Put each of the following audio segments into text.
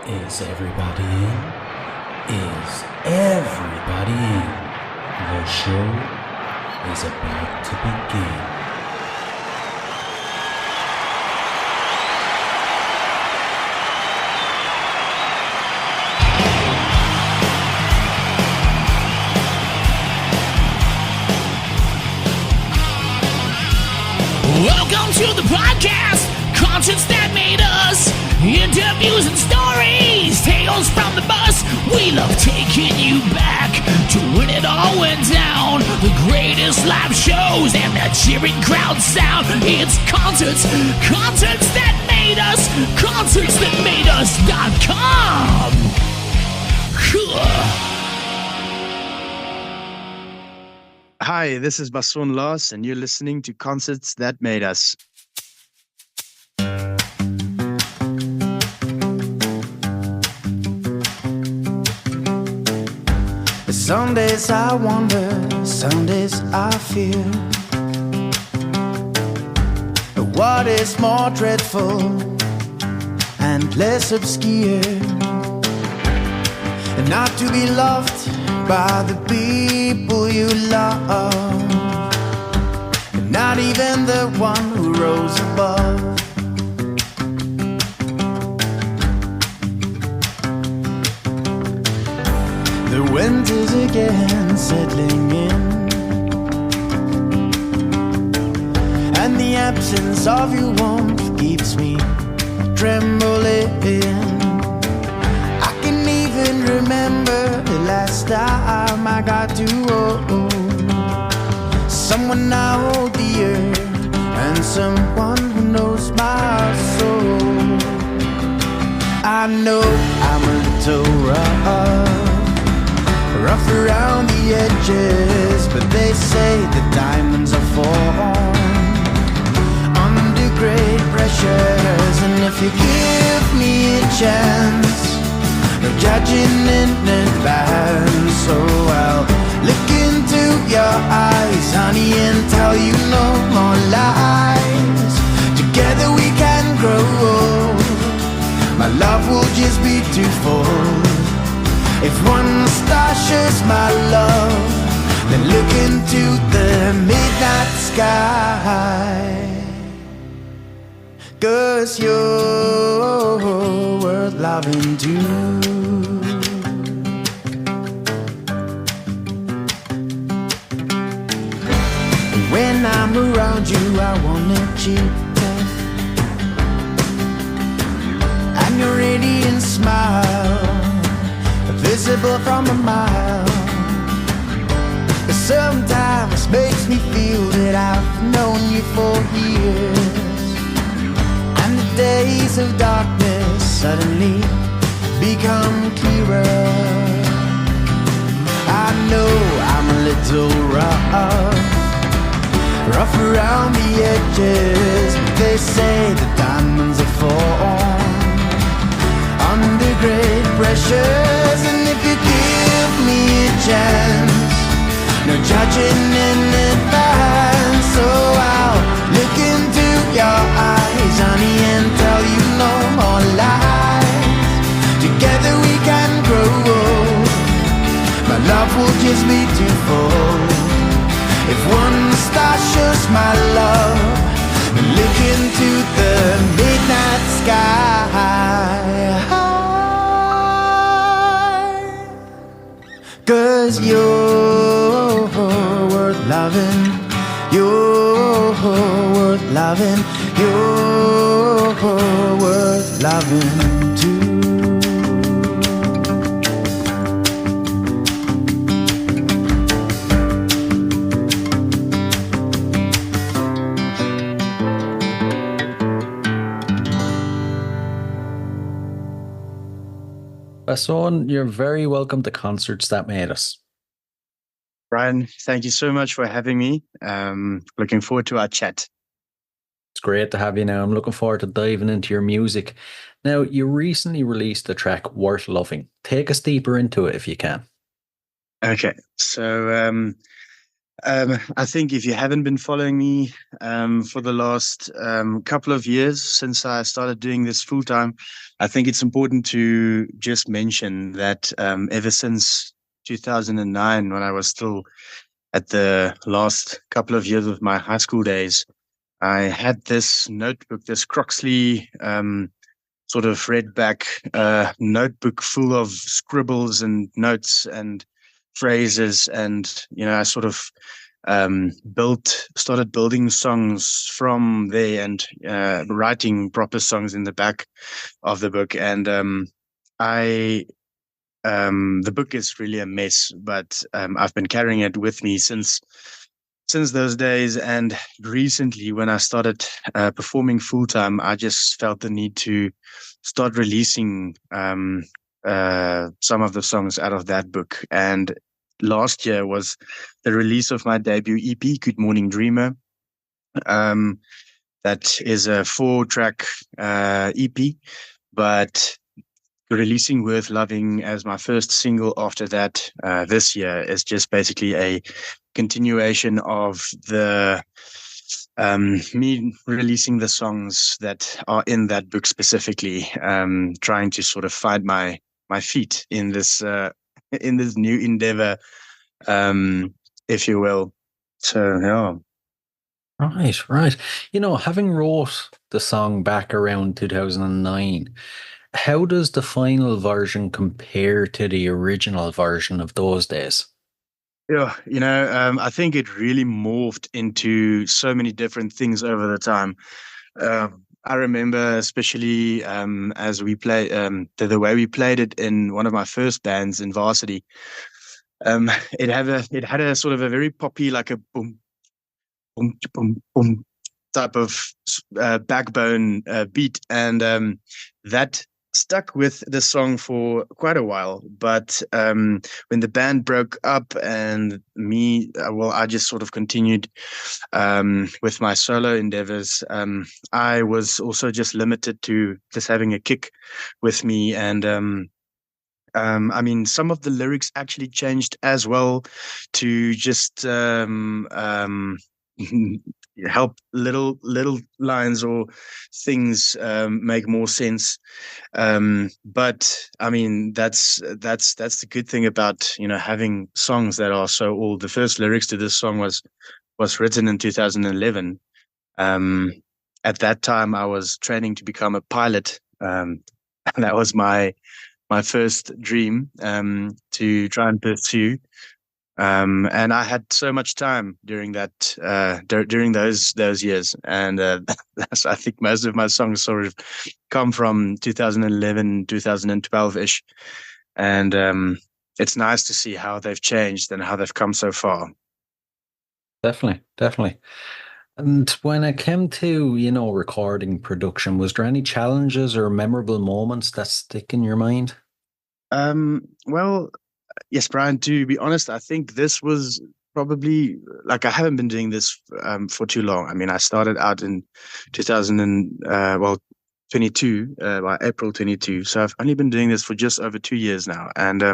Is everybody in? Is everybody in? The show is about to begin. Welcome to the podcast, concerts that made us, interviews and stories, tales from the bus. We love taking you back to when it all went down. The greatest live shows and the cheering crowd sound. It's concerts that made us, concertsthatmadeus.com. Hi, this is Basson Laas, and you're listening to Concerts That Made Us. Some days I wonder, some days I fear. What is more dreadful and less obscure? Not to be loved by the people you love, not even the one who rose above. The winter's again settling in, and the absence of your warmth keeps me trembling. I can even remember the last time I got to hold someone I hold dear, and someone who knows my soul. I know I'm a little rough around the edges, but they say the diamonds are formed under great pressures. And if you give me a chance, no judging in advance, so I'll look into your eyes, honey, and tell you no more lies. Together we can grow. My love will just be too full. If one star shares my love, then look into the midnight sky. 'Cause you're worth loving too. When I'm around you, I wanna cheat, and your radiant smile visible from a mile. Sometimes makes me feel that I've known you for years, and the days of darkness suddenly become clearer. I know I'm a little rough around the edges, but they say the diamonds are formed under great pressures. And if you give me a chance, no judging in advance, so I'll look into your eyes, honey, and tell you no more lies. Together we can grow. My love will just be too full. If one star shows my love, look into the midnight sky. 'Cause you're worth loving, you're worth loving, you're worth loving too. Basson, you're very welcome to Concerts That Made Us. Brian, thank you so much for having me. Looking forward to our chat. It's great to have you now. I'm looking forward to diving into your music. Now, you recently released the track Worth Loving. Take us deeper into it if you can. Okay, so I think if you haven't been following me for the last couple of years since I started doing this full time, I think it's important to just mention that ever since 2009, when I was still at the last couple of years of my high school days, I had this notebook, this Croxley sort of redback notebook full of scribbles and notes and phrases, and I sort of started building songs from there, and writing proper songs in the back of the book. And I the book is really a mess, but I've been carrying it with me since those days. And recently, when I started performing full time, I just felt the need to start releasing some of the songs out of that book. And last year was the release of my debut EP, Good Morning Dreamer. That is a 4-track EP, but releasing Worth Loving as my first single after that this year is just basically a continuation of the me releasing the songs that are in that book specifically, trying to sort of find my feet in this new endeavor, if you will. So yeah. Right, right. Having wrote the song back around 2009, how does the final version compare to the original version of those days? Yeah, I think it really morphed into so many different things over the time. I remember especially as we play the way we played it in one of my first bands in varsity. It had a sort of a very poppy, like a boom, boom, boom, boom type of backbone beat, and that stuck with the song for quite a while. But when the band broke up, and me, well, I just sort of continued with my solo endeavors. I was also just limited to just having a kick with me, and I mean, some of the lyrics actually changed as well to just help little lines or things make more sense. But I mean, that's the good thing about having songs that are so old. The first lyrics to this song was written in 2011. Um, at that time, I was training to become a pilot. And that was my first dream to try and pursue. And I had so much time during that during those years, and I think most of my songs sort of come from 2011, 2012 ish, and it's nice to see how they've changed and how they've come so far. Definitely, definitely. And when it came to, recording production, was there any challenges or memorable moments that stick in your mind? Well, yes, Brian, to be honest, I think this was probably, like, I haven't been doing this for too long. I mean, I started out in 2000 and, 22, by April 22. So I've only been doing this for just over 2 years now. And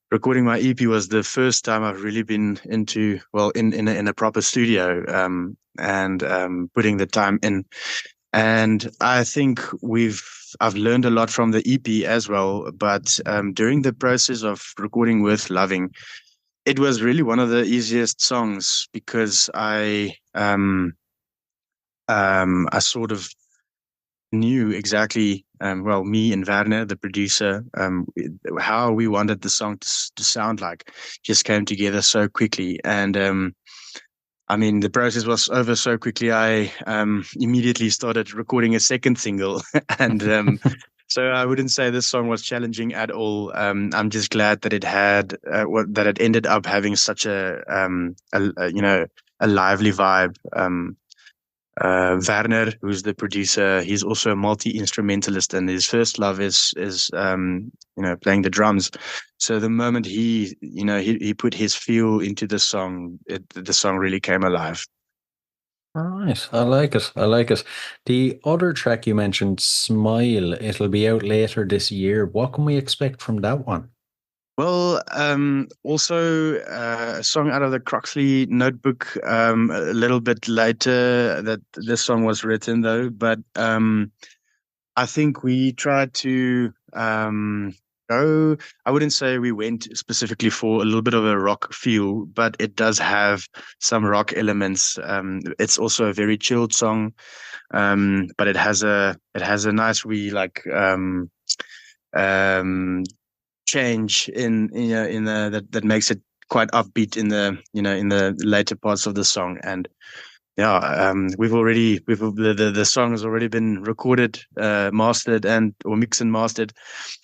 recording my EP was the first time I've really been into, well, in a proper studio, and putting the time in. And I think I've learned a lot from the EP as well. But during the process of recording Worth Loving, it was really one of the easiest songs, because I sort of knew exactly, well, me and Werner, the producer, how we wanted the song to sound like. Just came together so quickly. And I mean, the process was over so quickly. I immediately started recording a second single, and so I wouldn't say this song was challenging at all. I'm just glad that it had that it ended up having such a lively vibe. Werner, who's the producer, he's also a multi-instrumentalist, and his first love is playing the drums. So the moment he put his feel into the song, the song really came alive. All right, I like it. I like it. The other track you mentioned, Smile, it'll be out later this year. What can we expect from that one? Well, also a song out of the Croxley Notebook, a little bit later that this song was written though, but I think we tried to go. I wouldn't say we went specifically for a little bit of a rock feel, but it does have some rock elements. It's also a very chilled song, but it has a nice wee like um change in that makes it quite upbeat in the later parts of the song. And yeah, the song has already been recorded, mastered, and or mixed and mastered,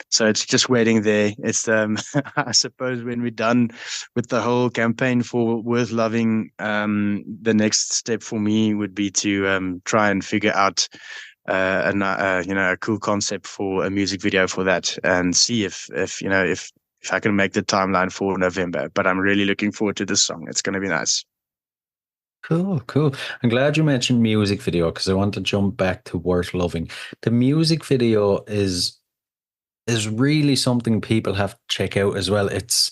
so it's just waiting there. It's I suppose when we're done with the whole campaign for Worth Loving, the next step for me would be to try and figure out a cool concept for a music video for that, and see if I can make the timeline for November. But I'm really looking forward to this song. It's going to be nice. Cool, cool. I'm glad you mentioned music video because I want to jump back to Worth Loving. The music video is really something people have to check out as well. It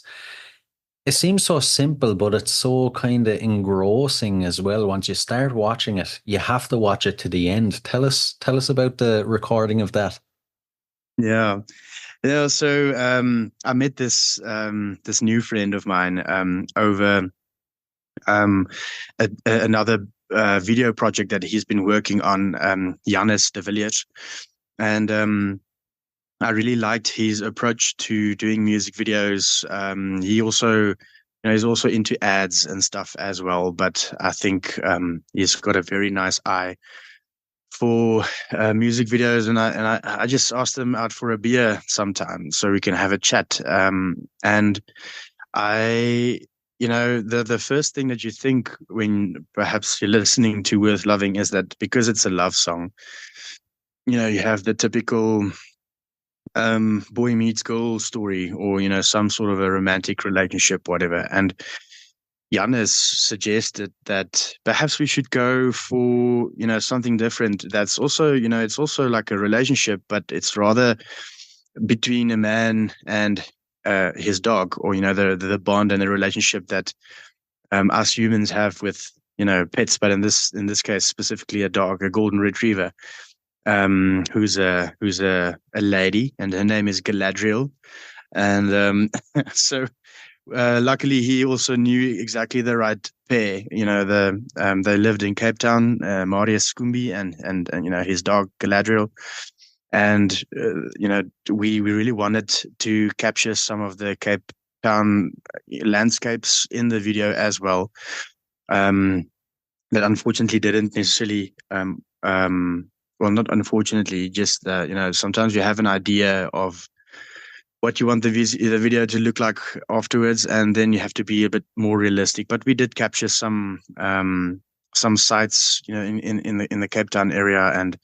seems so simple, but it's so kind of engrossing as well. Once you start watching it, you have to watch it to the end. Tell us about the recording of that. Yeah. Yeah, so I met this new friend of mine over another video project that he's been working on, Jannis de Villiers, and I really liked his approach to doing music videos. He also, he's also into ads and stuff as well, but I think he's got a very nice eye for music videos, and I just asked him out for a beer sometime so we can have a chat. And I, the first thing that you think when perhaps you're listening to Worth Loving is that because it's a love song, you have the typical boy meets girl story, or some sort of a romantic relationship, whatever. And Jannis suggested that perhaps we should go for, something different. That's also, it's also like a relationship, but it's rather between a man and his dog, or, the bond and the relationship that us humans have with, pets, but in this case, specifically a dog, a golden retriever, who's a lady, and her name is Galadriel. And so luckily, he also knew exactly the right pair. They lived in Cape Town, Marius Scumbi and his dog Galadriel, and we really wanted to capture some of the Cape Town landscapes in the video as well. That unfortunately didn't necessarily. Well, not unfortunately, just sometimes you have an idea of what you want the video to look like afterwards, and then you have to be a bit more realistic. But we did capture some sites, in the Cape Town area, and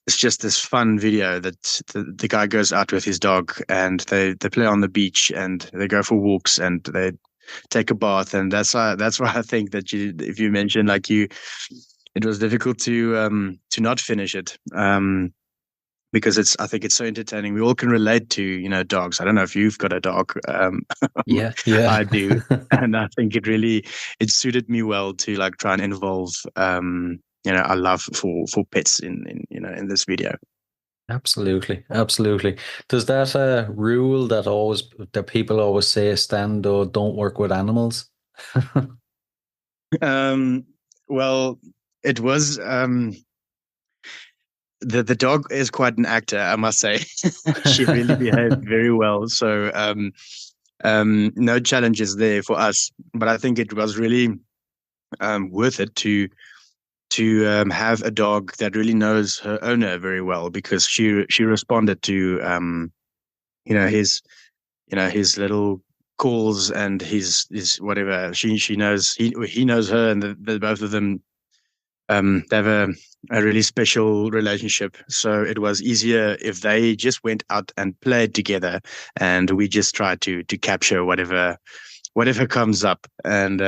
it's just this fun video that the guy goes out with his dog, and they play on the beach, and they go for walks, and they take a bath. And that's why I think that if you mentioned like it was difficult to not finish it. Because I think it's so entertaining. We all can relate to, dogs. I don't know if you've got a dog. Yeah, yeah. I do. And I think it suited me well to like try and involve, our love for pets in this video. Absolutely, absolutely. Does that rule that people always say stand or don't work with animals? Well, it was the dog is quite an actor, I must say. She really behaved very well. So no challenges there for us. But I think it was really worth it to have a dog that really knows her owner very well, because she responded to his little calls and his whatever. She knows he knows her, and the both of them they have a really special relationship. So it was easier if they just went out and played together, and we just tried to capture whatever comes up. And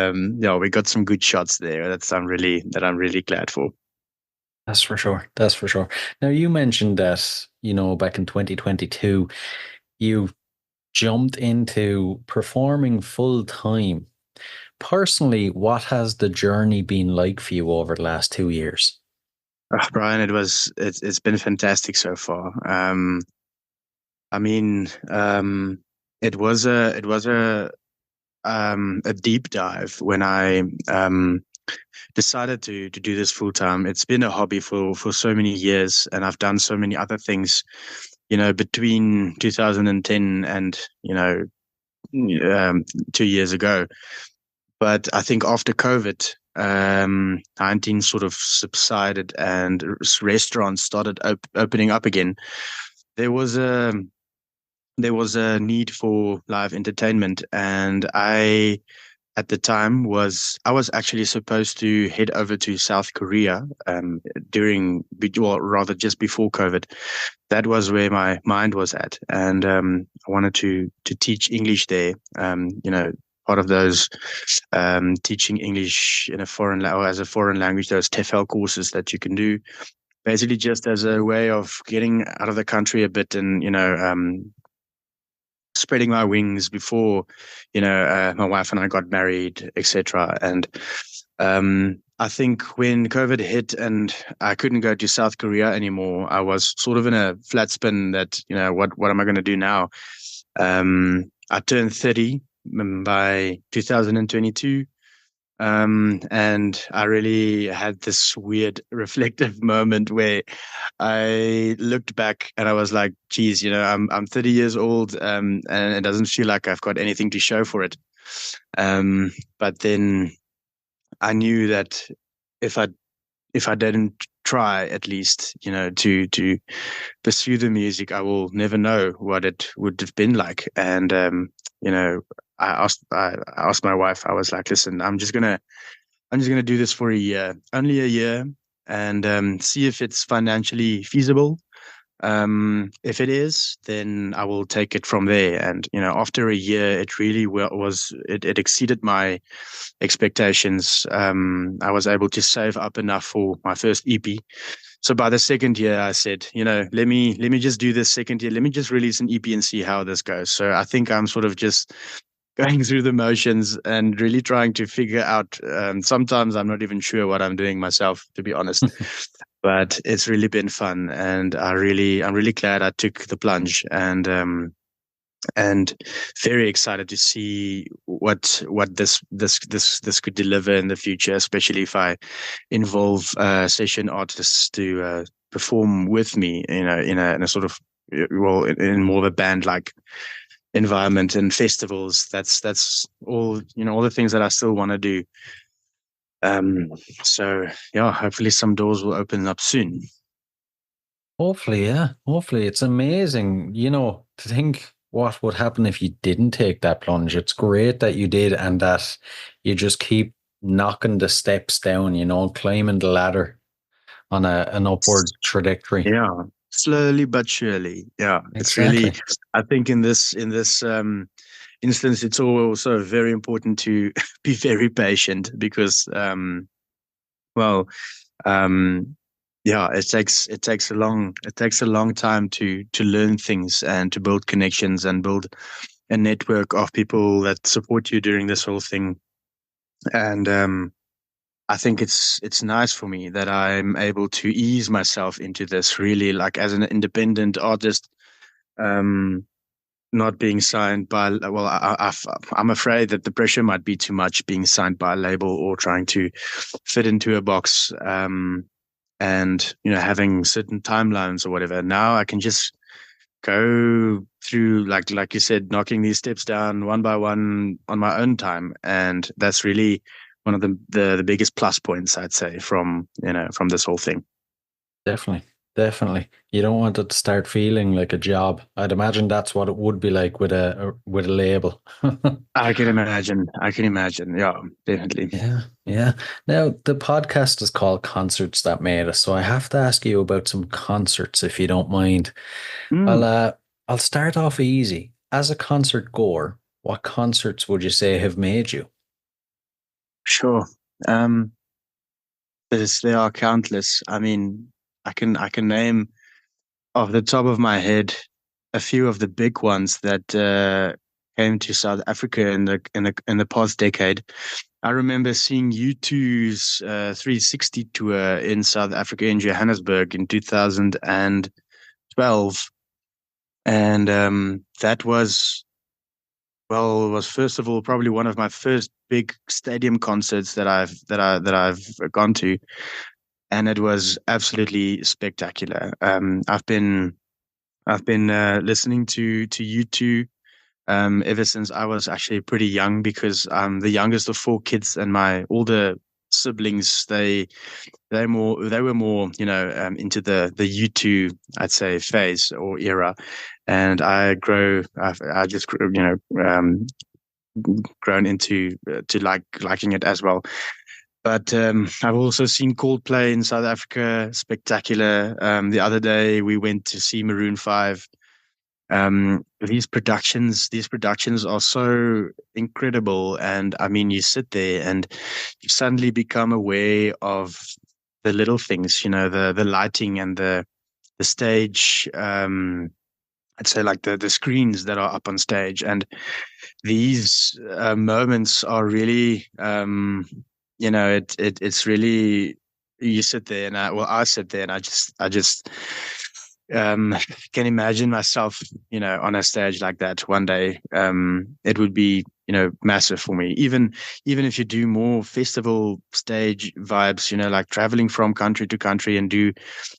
we got some good shots there. I'm really glad for. That's for sure. That's for sure. Now, you mentioned that, back in 2022, you jumped into performing full time. Personally, what has the journey been like for you over the last 2 years? Brian, it's been fantastic so far. I mean, it was a deep dive when I decided to do this full time. It's been a hobby for so many years, and I've done so many other things, between 2010 and 2 years ago. But I think after COVID, 19 sort of subsided and restaurants started opening up again. There was a there was a need for live entertainment, and at the time I was actually supposed to head over to South Korea well, rather just before COVID. That was where my mind was at, and I wanted to teach English there. Part of those teaching English in a or as a foreign language, those TEFL courses that you can do, basically just as a way of getting out of the country a bit and spreading my wings before, my wife and I got married, etc. And I think when COVID hit and I couldn't go to South Korea anymore, I was sort of in a flat spin that, what am I going to do now? I turned 30 by 2022. And I really had this weird reflective moment where I looked back and I was like, geez, I'm 30 years old, and it doesn't feel like I've got anything to show for it. But then I knew that if I didn't try at least, to pursue the music, I will never know what it would have been like. And I asked my wife. I was like, listen, I'm just gonna do this for a year, only a year, and see if it's financially feasible. If it is, then I will take it from there. And after a year, it really it exceeded my expectations. I was able to save up enough for my first EP. So by the second year, I said, let me just do this second year. Let me just release an EP and see how this goes. So I think I'm sort of just going through the motions and really trying to figure out. Sometimes I'm not even sure what I'm doing myself, to be honest. But it's really been fun, and I'm really glad I took the plunge, and very excited to see what this could deliver in the future, especially if I involve session artists to perform with me, in a sort of, well, in more of a band like environment and festivals. That's all, all the things that I still want to do. So yeah, hopefully some doors will open up soon. Hopefully, yeah. Hopefully, it's amazing, to think what would happen if you didn't take that plunge. It's great that you did and that you just keep knocking the steps down, climbing the ladder on an upward trajectory. Yeah, slowly but surely. Yeah, it's really. Exactly. I think in this instance, it's also very important to be very patient because, well, um, yeah, it takes a long time to learn things and to build connections and build a network of people that support you during this whole thing. And I think it's nice for me that I'm able to ease myself into this, really, like as an independent artist, um, not being signed by. Well, I'm afraid that the pressure might be too much being signed by a label or trying to fit into a box, and having certain timelines or whatever. Now I can just go through, like you said, knocking these steps down one by one on my own time, and that's really one of the biggest plus points, I'd say, from this whole thing. Definitely. Definitely. You don't want it to start feeling like a job. I'd imagine that's what it would be like with a label. I can imagine. Yeah, definitely. Yeah, yeah. Now, the podcast is called Concerts That Made Us, so I have to ask you about some concerts if you don't mind. I'll Mm, uh I'll start off easy. As a concert goer, what concerts would you say have made you? sure. Um, there are countless. I mean, I can name off the top of my head. a few of the big ones that came to South Africa in the past decade. I remember seeing U2's 360 tour in South Africa in Johannesburg in 2012, and that was first of all probably one of my first big stadium concerts that I've gone to, and it was absolutely spectacular. I've been listening to U2 ever since I was actually pretty young, because I'm the youngest of four kids, and my older siblings they were more into the U2, I'd say, phase or era, and I just grown into to liking it as well. But I've also seen Coldplay in South Africa, spectacular. The other day we went to see Maroon 5. These productions are so incredible, and I mean, you sit there and you suddenly become aware of the little things, the lighting and the stage. I'd say, like, the screens that are up on stage, and these moments are really, it's really, you sit there, and I sit there, and I just um, can imagine myself, on a stage like that one day. It would be, massive for me. Even if you do more festival stage vibes, like traveling from country to country and do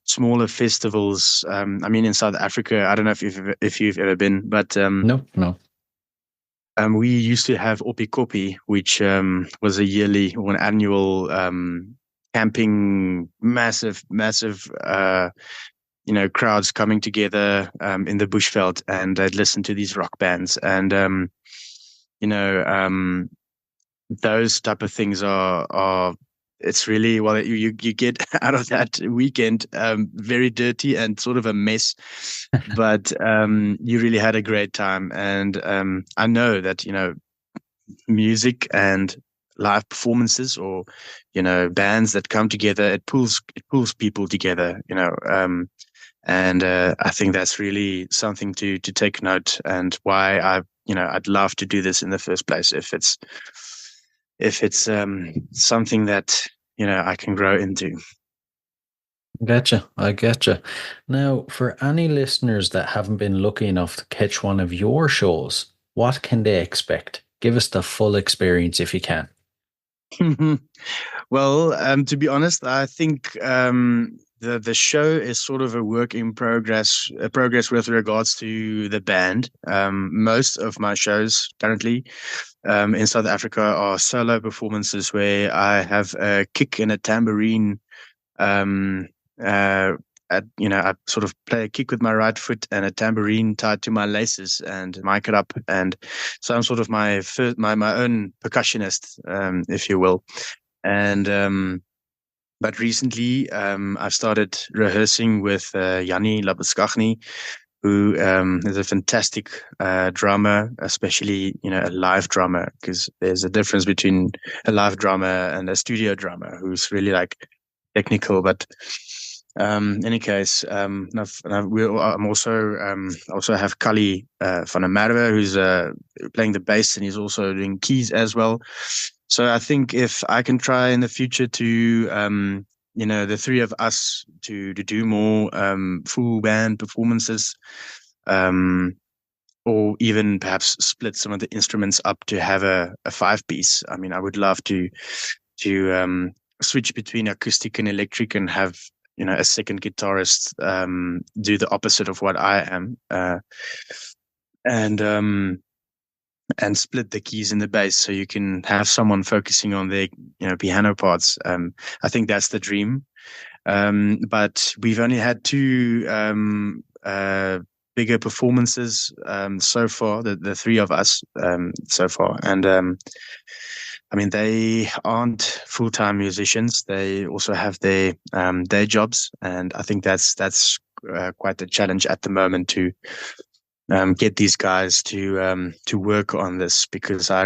smaller festivals. I mean, in South Africa, I don't know if you've ever been, but No, no. we used to have Opikopi, which was a yearly or an annual camping, massive crowds coming together in the bushveld, and they'd listen to these rock bands, and you know, those type of things are it's really, well, you get out of that weekend very dirty and sort of a mess, but you really had a great time, and I know that music and live performances, or bands that come together, it pulls people together, and I think that's really something to take note, and why I'd love to do this in the first place, if it's something that I can grow into. Getcha. I getcha. Now, for any listeners that haven't been lucky enough to catch one of your shows, what can they expect? Give us the full experience if you can. Well, to be honest, I think the show is sort of a work in progress with regards to the band. Most of my shows currently in South Africa are solo performances where I have a kick and a tambourine. Um, I sort of play a kick with my right foot and a tambourine tied to my laces and mic it up, and so I'm sort of my own percussionist, if you will. And but recently, I've started rehearsing with Yanni Labuskachny, who is a fantastic drummer, especially a live drummer, because there's a difference between a live drummer and a studio drummer who's really like technical. But in any case, I'm also have Kali van der Merwe, who's playing the bass, and he's also doing keys as well. So I think if I can try in the future to the three of us to do more full band performances, or even perhaps split some of the instruments up to have a 5-piece. I mean, I would love to switch between acoustic and electric, and have a second guitarist do the opposite of what I am, and split the keys in the bass, so you can have someone focusing on their piano parts. I think that's the dream. But we've only had two bigger performances so far, the three of us so far, and I mean, they aren't full-time musicians. They also have their day jobs, and I think that's quite the challenge at the moment to get these guys to work on this, because I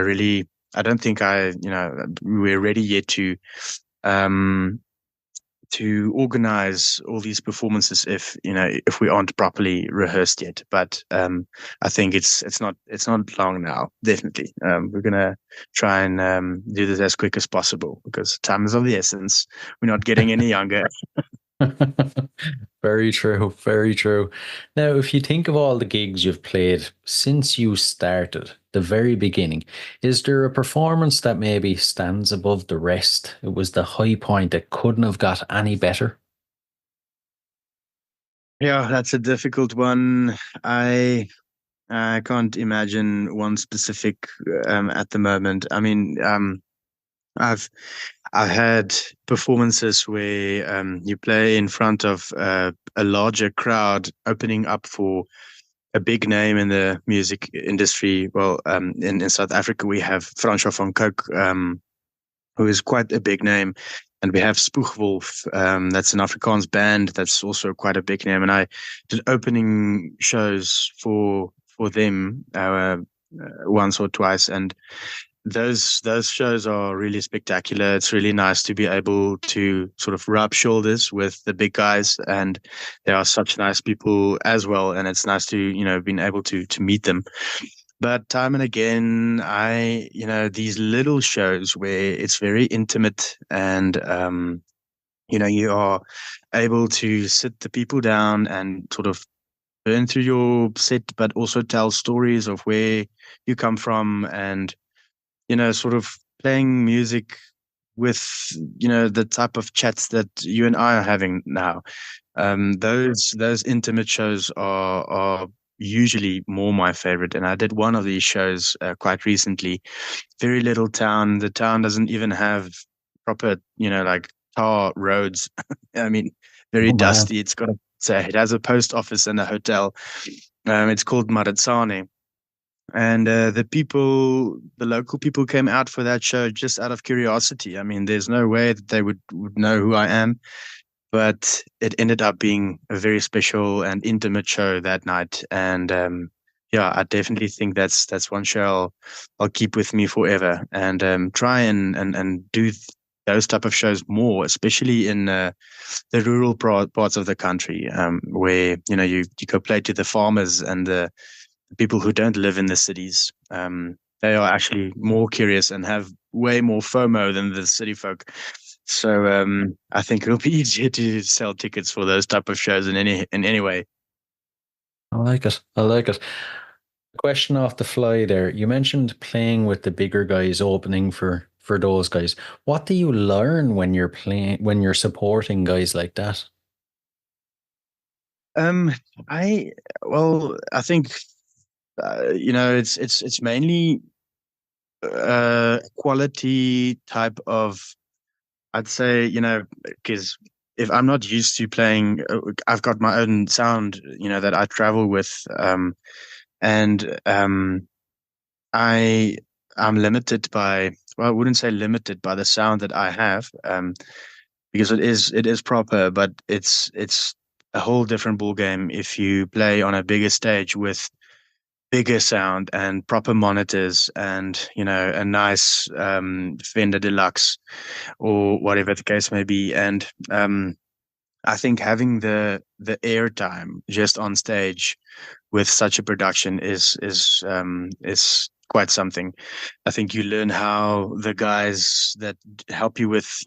don't think we're ready yet to organize all these performances if we aren't properly rehearsed yet. But I think it's not long now. Definitely, we're gonna try and do this as quick as possible because time is of the essence. We're not getting any younger. Very true, very true. Now, if you think of all the gigs you've played since you started, the very beginning, is there a performance that maybe stands above the rest? It was the high point that couldn't have got any better. Yeah, that's a difficult one. I can't imagine one specific at the moment. I mean, I've I've had performances where you play in front of a larger crowd, opening up for a big name in the music industry. Well, in South Africa, we have Francois van Coke, who is quite a big name. And we have Spoegwolf, that's an Afrikaans band that's also quite a big name. And I did opening shows for them once or twice, and those shows are really spectacular. It's really nice to be able to sort of rub shoulders with the big guys, and they are such nice people as well. And it's nice to being able to meet them. But time and again, these little shows where it's very intimate and, you are able to sit the people down and sort of burn through your set, but also tell stories of where you come from and, sort of playing music with, the type of chats that you and I are having now. Those intimate shows are usually more my favorite. And I did one of these shows quite recently. Very little town. The town doesn't even have proper, like tar roads. I mean, very Oh man. dusty. It has a post office and a hotel. It's called Maritsane. And the local people came out for that show just out of curiosity. I mean, there's no way that they would know who I am, but it ended up being a very special and intimate show that night. And yeah, I definitely think that's one show I'll keep with me forever, and try and do those type of shows more, especially in the rural parts of the country, where you go play to the farmers and the people who don't live in the cities. They are actually more curious and have way more FOMO than the city folk. So I think it'll be easier to sell tickets for those type of shows in any way. I like it. I like it. Question off the fly there. You mentioned playing with the bigger guys, opening for those guys. What do you learn when you're supporting guys like that? Um, I think it's mainly quality type of, I'd say, because if I'm not used to playing, I've got my own sound, that I travel with, and I I'm limited by, well, I wouldn't say limited by the sound that I have, because it is proper, but it's a whole different ball game if you play on a bigger stage with bigger sound and proper monitors and a nice Fender Deluxe or whatever the case may be. And I think having the airtime just on stage with such a production is quite something. I think you learn how the guys that help you with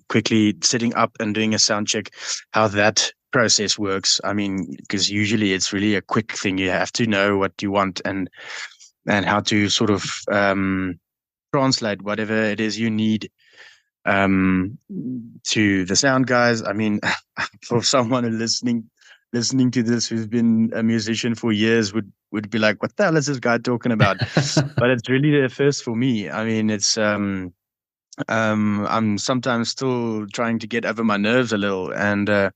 quickly sitting up and doing a sound check, how that process works. I mean, because usually it's really a quick thing. You have to know what you want and how to sort of translate whatever it is you need um to the sound guys. I mean, for someone listening to this who's been a musician for years would be like, what the hell is this guy talking about? But it's really the first for me. I mean, it's I'm sometimes still trying to get over my nerves a little, and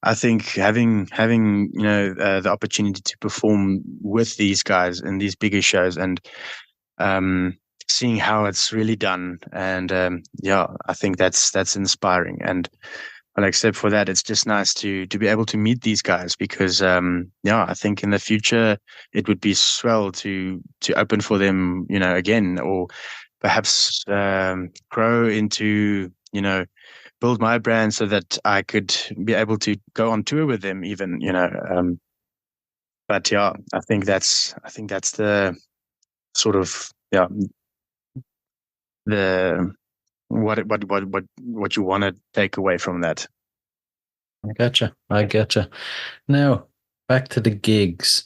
I think having the opportunity to perform with these guys in these bigger shows and um seeing how it's really done, and yeah, I think that's inspiring. And well, except for that, it's just nice to be able to meet these guys, because yeah, I think in the future it would be swell to open for them, again, or perhaps grow into build my brand so that I could be able to go on tour with them even, but yeah, I think that's the sort of, yeah, the what you want to take away from that. I getcha. I getcha. Now, back to the gigs.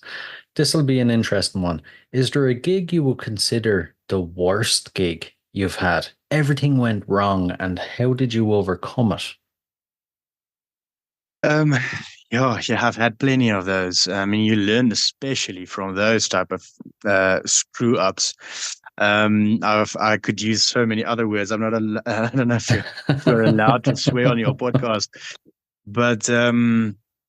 This will be an interesting one. Is there a gig you would consider the worst gig you've had? Everything went wrong, and how did you overcome it? Um, yeah, I've had plenty of those. I mean, you learn especially from those type of screw ups. I could use so many other words. I'm not. I don't know if you're allowed to swear on your podcast, but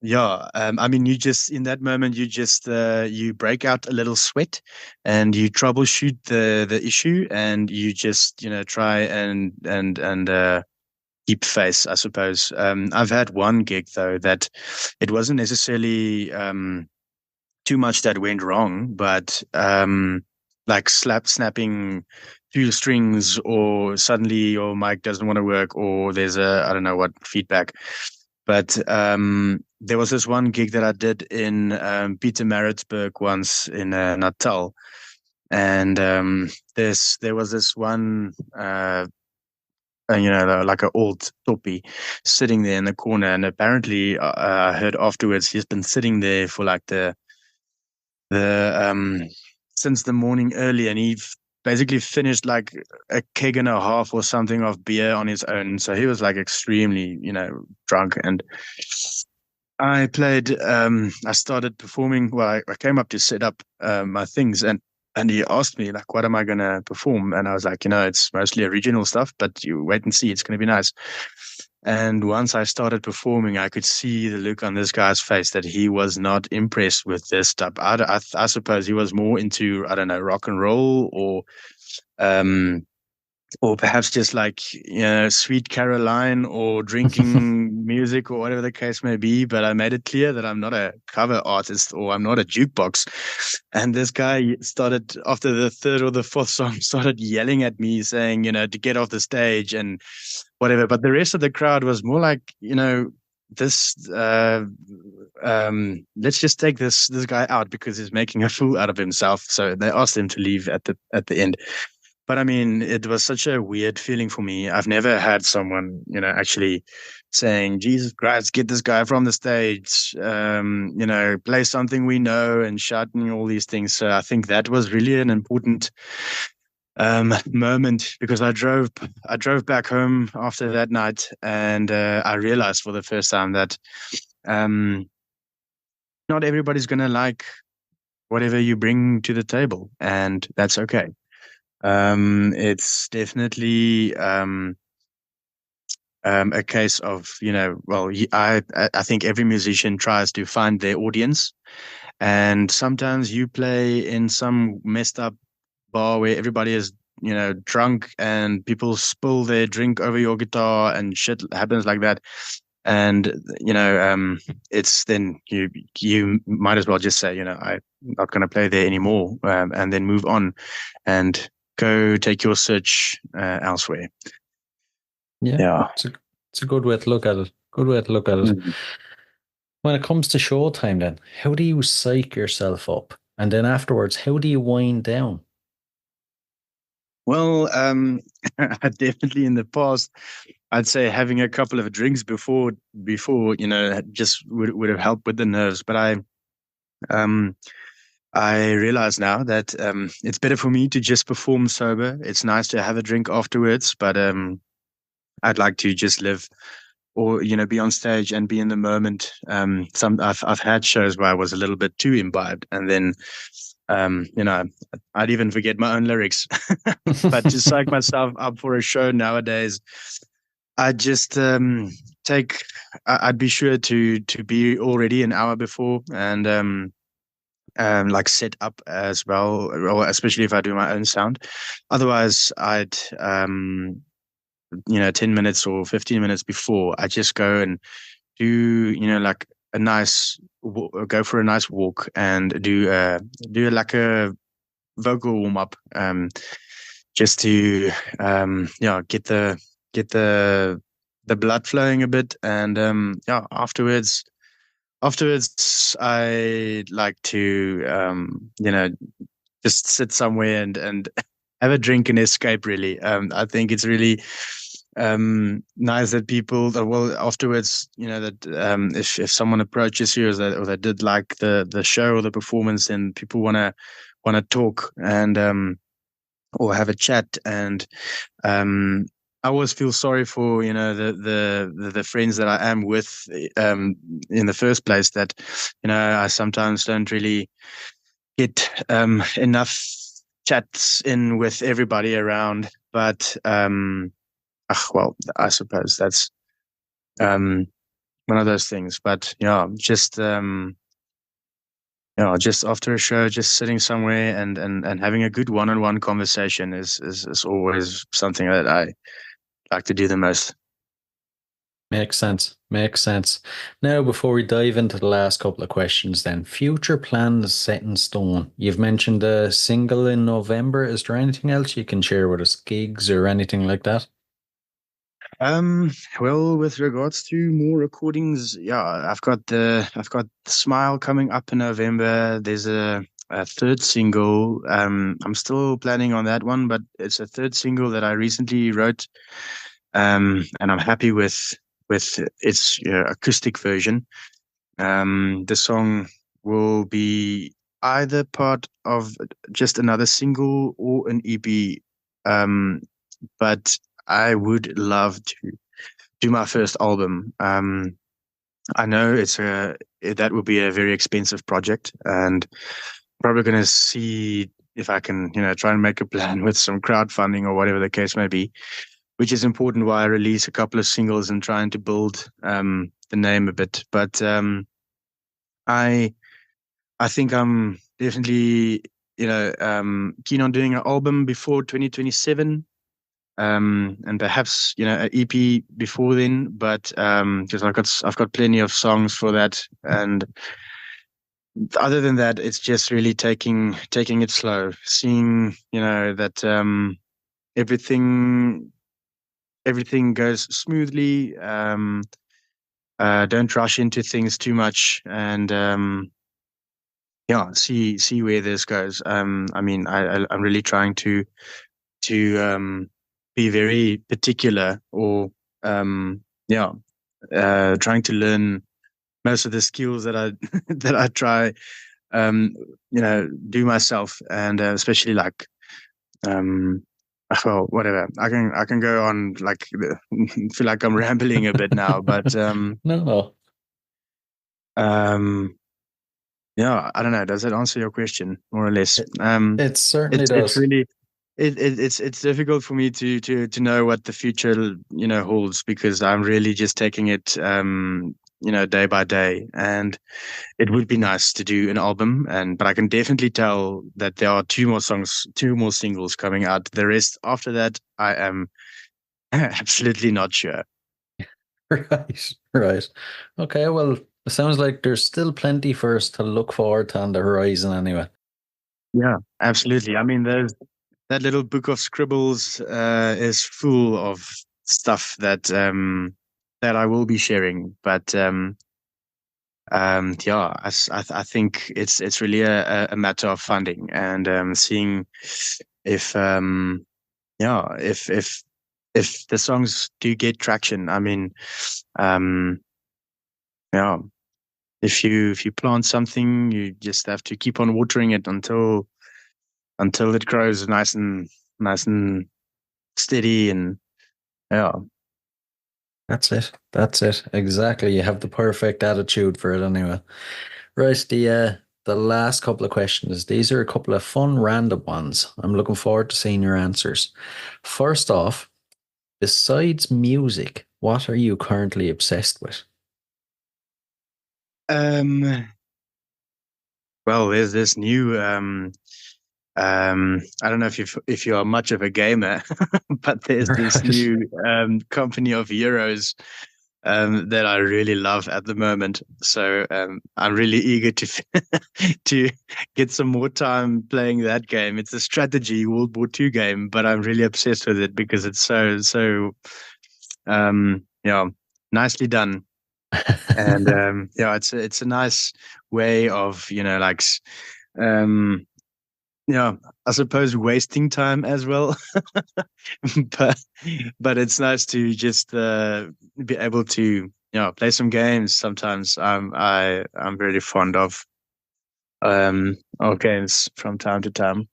yeah. I mean, you just in that moment, you break out a little sweat, and you troubleshoot the issue, and you just try and keep face, I suppose. I've had one gig though that it wasn't necessarily too much that went wrong, but like snapping two strings, or suddenly your mic doesn't want to work, or there's I don't know what feedback. But there was this one gig that I did in Pietermaritzburg once in Natal, and there was this one like an old toppy sitting there in the corner. And apparently, I heard afterwards he's been sitting there for like the since the morning early, and he basically finished like a keg and a half or something of beer on his own. So he was like extremely, drunk. And I played. I started performing. Well, I came up to set up my things, and he asked me, like, what am I going to perform? And I was like, it's mostly original stuff, but you wait and see. It's going to be nice. And once I started performing, I could see the look on this guy's face that he was not impressed with this stuff. I suppose he was more into, I don't know, rock and roll, or perhaps just like, Sweet Caroline, or drinking music, or whatever the case may be. But I made it clear that I'm not a cover artist, or I'm not a jukebox. And this guy started, after the third or the fourth song, started yelling at me saying, to get off the stage and whatever. But the rest of the crowd was more like, this, let's just take this guy out because he's making a fool out of himself. So they asked him to leave at the end. But I mean, it was such a weird feeling for me. I've never had someone, actually saying, Jesus Christ, get this guy from the stage, play something we know, and shouting all these things. So I think that was really an important moment, because I drove back home after that night, and I realized for the first time that not everybody's going to like whatever you bring to the table, and that's okay. It's definitely a case of, I think every musician tries to find their audience, and sometimes you play in some messed up bar where everybody is, drunk, and people spill their drink over your guitar, and shit happens like that. And it's then you might as well just say, I'm not going to play there anymore, and then move on and go take your search elsewhere. Yeah. It's a good way to look at it. Mhm. When it comes to showtime, then, how do you psych yourself up? And then afterwards, how do you wind down? Well, definitely in the past, I'd say having a couple of drinks before, just would have helped with the nerves. But I realize now that it's better for me to just perform sober. It's nice to have a drink afterwards, but I'd like to just live, or be on stage and be in the moment. I've had shows where I was a little bit too imbibed, and then I'd even forget my own lyrics. But to psych myself up for a show nowadays, I just I'd be sure to be already an hour before, and like set up as well, or especially if I do my own sound. Otherwise, I'd 10 minutes or 15 minutes before, I just go and do like go for a nice walk, and do like a vocal warm up, just to get the the blood flowing a bit, and yeah, afterwards I like to just sit somewhere and have a drink and escape. Really, I think it's really nice that people well afterwards, that if someone approaches you or they did like the show or the performance, then people want to talk and or have a chat. And um I always feel sorry for the friends that I am with in the first place, that I sometimes don't really get enough chats in with everybody around. But well, I suppose that's um one of those things. But yeah, just after a show, just sitting somewhere and having a good one-on-one conversation is always something that I like to do the most. Makes sense. Makes sense. Now, before we dive into the last couple of questions, then, future plans set in stone. You've mentioned a single in November. Is there anything else you can share with us, gigs or anything like that? Well, with regards to more recordings, yeah, I've got Smile coming up in November. There's a third single. I'm still planning on that one, but it's a third single that I recently wrote. And I'm happy with its acoustic version. The song will be either part of just another single or an EP. But I would love to do my first album. I know that would be a very expensive project, and probably going to see if I can, try and make a plan with some crowdfunding or whatever the case may be, which is important while I release a couple of singles and trying to build the name a bit. But I I think I'm definitely keen on doing an album before 2027. And perhaps an EP before then, but because I've got plenty of songs for that. And other than that, it's just really taking it slow, seeing that everything goes smoothly. Don't rush into things too much, and yeah, see where this goes. I mean, I'm really trying to be very particular, or yeah, trying to learn most of the skills that I that I try do myself, and especially like um well, whatever. I can go on like feel like I'm rambling a bit now, but No, um yeah, I don't know. Does that answer your question more or less? it, it certainly It's does. really it's difficult for me to know what the future holds, because I'm really just taking it day by day. And it would be nice to do an album, but I can definitely tell that there are two more singles coming out. The rest after that, I am absolutely not sure. Right, right. Okay, well, it sounds like there's still plenty for us to look forward to on the horizon anyway. Yeah, absolutely. I mean, that little book of scribbles is full of stuff that I will be sharing. But yeah, I think it's really a matter of funding, and seeing if yeah, if the songs do get traction. I mean, um, yeah, if you plant something, you just have to keep on watering it until it grows nice and steady. And yeah. That's it. That's it. Exactly. You have the perfect attitude for it anyway. Right, the last couple of questions. These are a couple of fun random ones. I'm looking forward to seeing your answers. First off, besides music, what are you currently obsessed with? Um, well, there's this new I don't know if you are much of a gamer, but there's this Right. new company of heroes that I really love at the moment. So I'm really eager to to get some more time playing that game. It's a strategy World War II game, but I'm really obsessed with it because it's so yeah, nicely done. And yeah, it's a nice way of, like, um, yeah, I suppose wasting time as well. but but it's nice to just be able to, play some games sometimes. I'm really fond of games from time to time.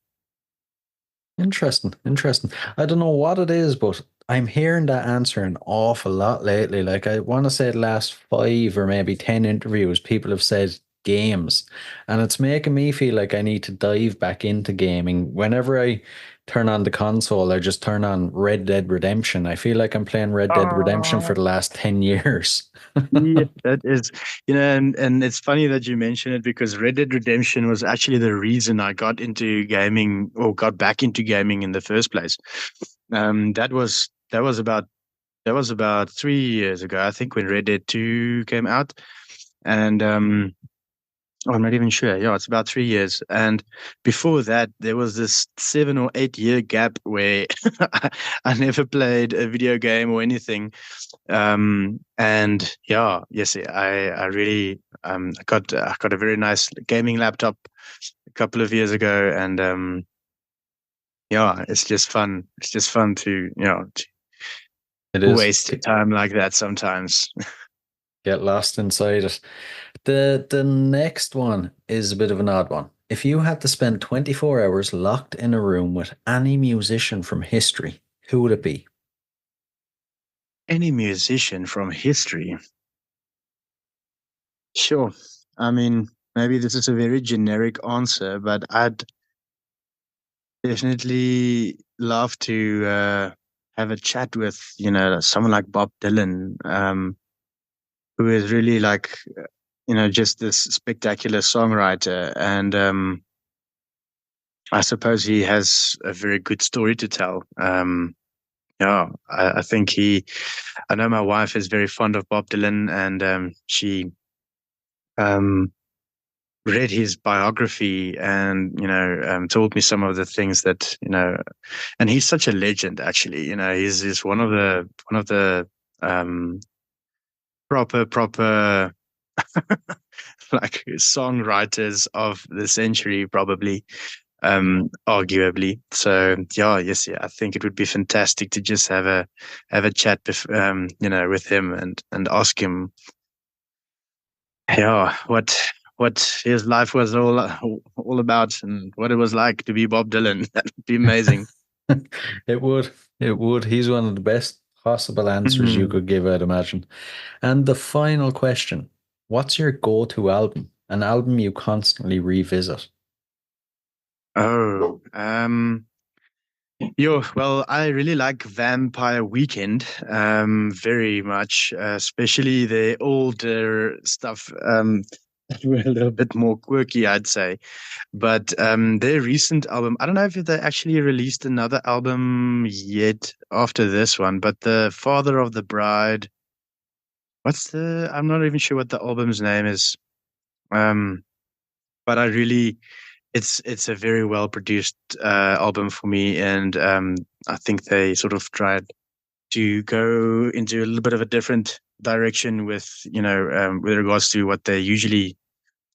Interesting, interesting. I don't know what it is, but I'm hearing that answer an awful lot lately. Like I want to say the last 5 or maybe 10 interviews, people have said games, and it's making me feel like I need to dive back into gaming. Whenever I turn on the console, I just turn on Red Dead Redemption. I feel like I'm playing Red Dead Redemption for Oh, the last 10 years. yeah, that is, and it's funny that you mention it because Red Dead Redemption was actually the reason I got into gaming or got back into gaming in the first place. That was about 3 years ago, I think, when Red Dead 2 came out. And I'm not even sure. Yeah, it's about 3 years. And before that, there was this 7 or 8 year gap where I never played a video game or anything. And yeah, yes, I really I got a very nice gaming laptop a couple of years ago, and yeah, it's just fun. It's just fun to, to It is. waste time like that sometimes. Get lost inside it. The next one is a bit of an odd one. If you had to spend 24 hours locked in a room with any musician from history, who would it be? Any musician from history? Sure. I mean, maybe this is a very generic answer, but I'd definitely love to have a chat with, someone like Bob Dylan, who is really like, just this spectacular songwriter. And I suppose he has a very good story to tell. Yeah, I think I know my wife is very fond of Bob Dylan, and she um, read his biography and, told me some of the things that, and he's such a legend, actually. He's one of the um, proper like songwriters of the century, probably, arguably. So yeah, yes, yeah, I think it would be fantastic to just have a chat with him, and ask him, yeah, what his life was all about, and what it was like to be Bob Dylan. That would be amazing. It would. It would. He's one of the best possible answers you Mhm. could give, I'd imagine. And the final question, what's your go-to album? An album you constantly revisit? Oh, well, I really like Vampire Weekend, very much, especially the older stuff, that were a little bit more quirky, I'd say. But their recent album, I don't know if they actually released another album yet after this one, but the Father of the Bride, I'm not even sure what the album's name is. Um, but I really, it's a very well produced album for me, and I think they sort of tried to go into a little bit of a different direction with regards to what they usually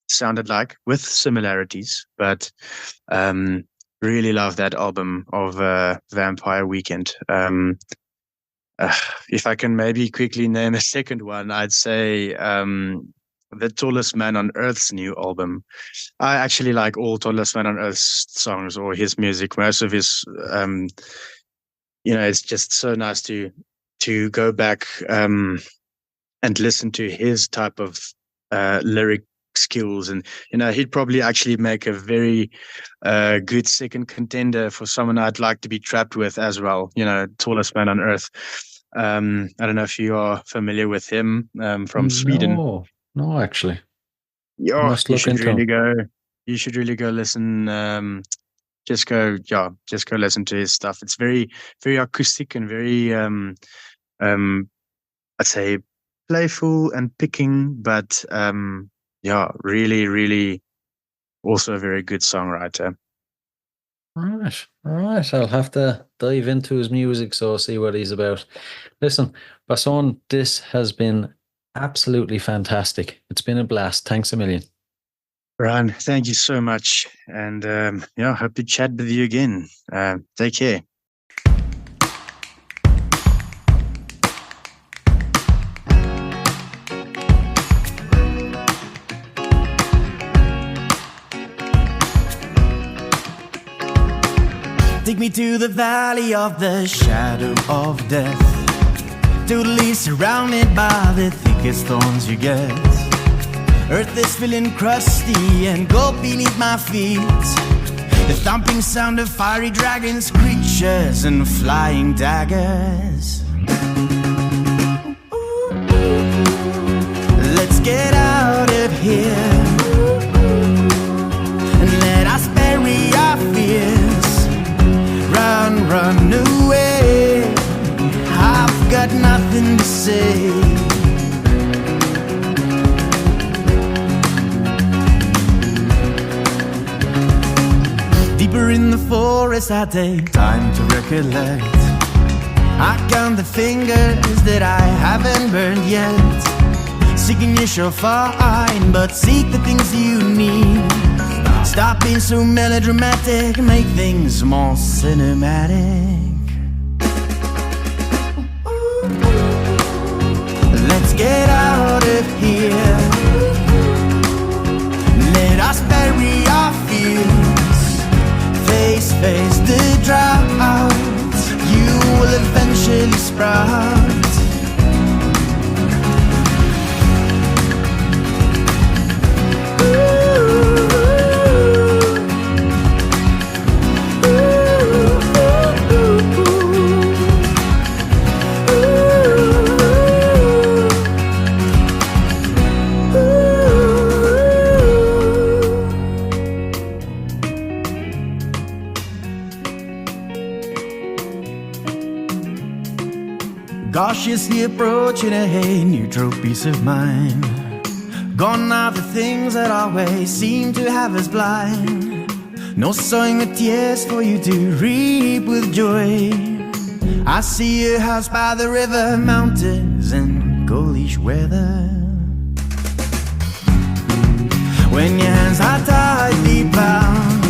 sounded like, with similarities. But um, really love that album of Vampire Weekend. Uh, if I can maybe quickly name a second one, I'd say the Tallest Man on Earth's new album. I actually like all Tallest Man on Earth's songs, or his music. Most of his, it's just so nice to go back and listen to his type of lyric skills. And he'd probably actually make a very good second contender for someone I'd like to be trapped with as well. Tallest Man on Earth. I don't know if you are familiar with him, from Sweden. No, no, actually. I Yeah, must look into him. you should really go listen. Just go listen to his stuff. It's very, very acoustic and very, um, I'd say, playful and picking, but yeah, really, really also a very good songwriter. Right, right. I'll have to dive into his music so I'll see what he's about. Listen, Basson, this has been absolutely fantastic. It's been a blast. Thanks a million. Ryan, thank you so much. And yeah, hope to chat with you again. Take care. Take me to the valley of the shadow of death, totally surrounded by the thickest thorns you get. Earth is feeling crusty and gold beneath my feet. The thumping sound of fiery dragons, creatures and flying daggers. Let's get out of here and let us bury our fears. Run, run away, I've got nothing to say. Deeper in the forest I take time to recollect. I count the fingers that I haven't burned yet. Seeking you shall find, but seek the things you need. Stop being so melodramatic, make things more cinematic. Let's get out of here, let us bury our fears. Face the drought, you will eventually sprout. Cautiously approaching a neutral peace of mind. Gone are the things that always seem to have us blind. No sowing with tears for you to reap with joy. I see your house by the river, mountains and ghoulish weather. When your hands are tightly bound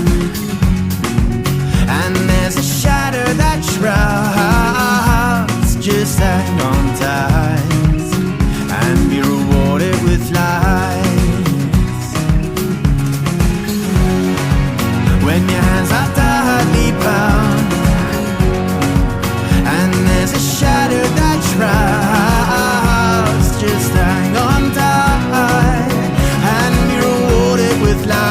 and there's a shadow that shrouds, just hang on tight and be rewarded with light. When your hands are tightly bound and there's a shadow that shrouds, just hang on tight and be rewarded with light.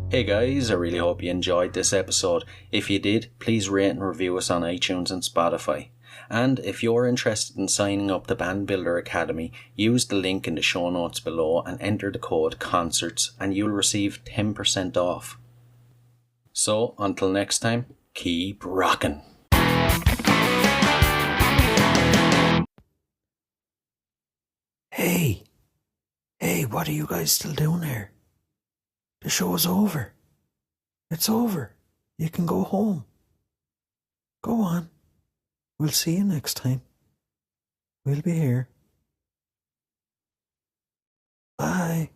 Hey guys, I really hope you enjoyed this episode. If you did, please rate and review us on iTunes and Spotify. And if you're interested in signing up to Band Builder Academy, use the link in the show notes below and enter the code CONCERTS and you'll receive 10% off. So, until next time, keep rocking. Hey, what are you guys still doing here? The show is over. It's over. You can go home. Go on. We'll see you next time. We'll be here. Bye.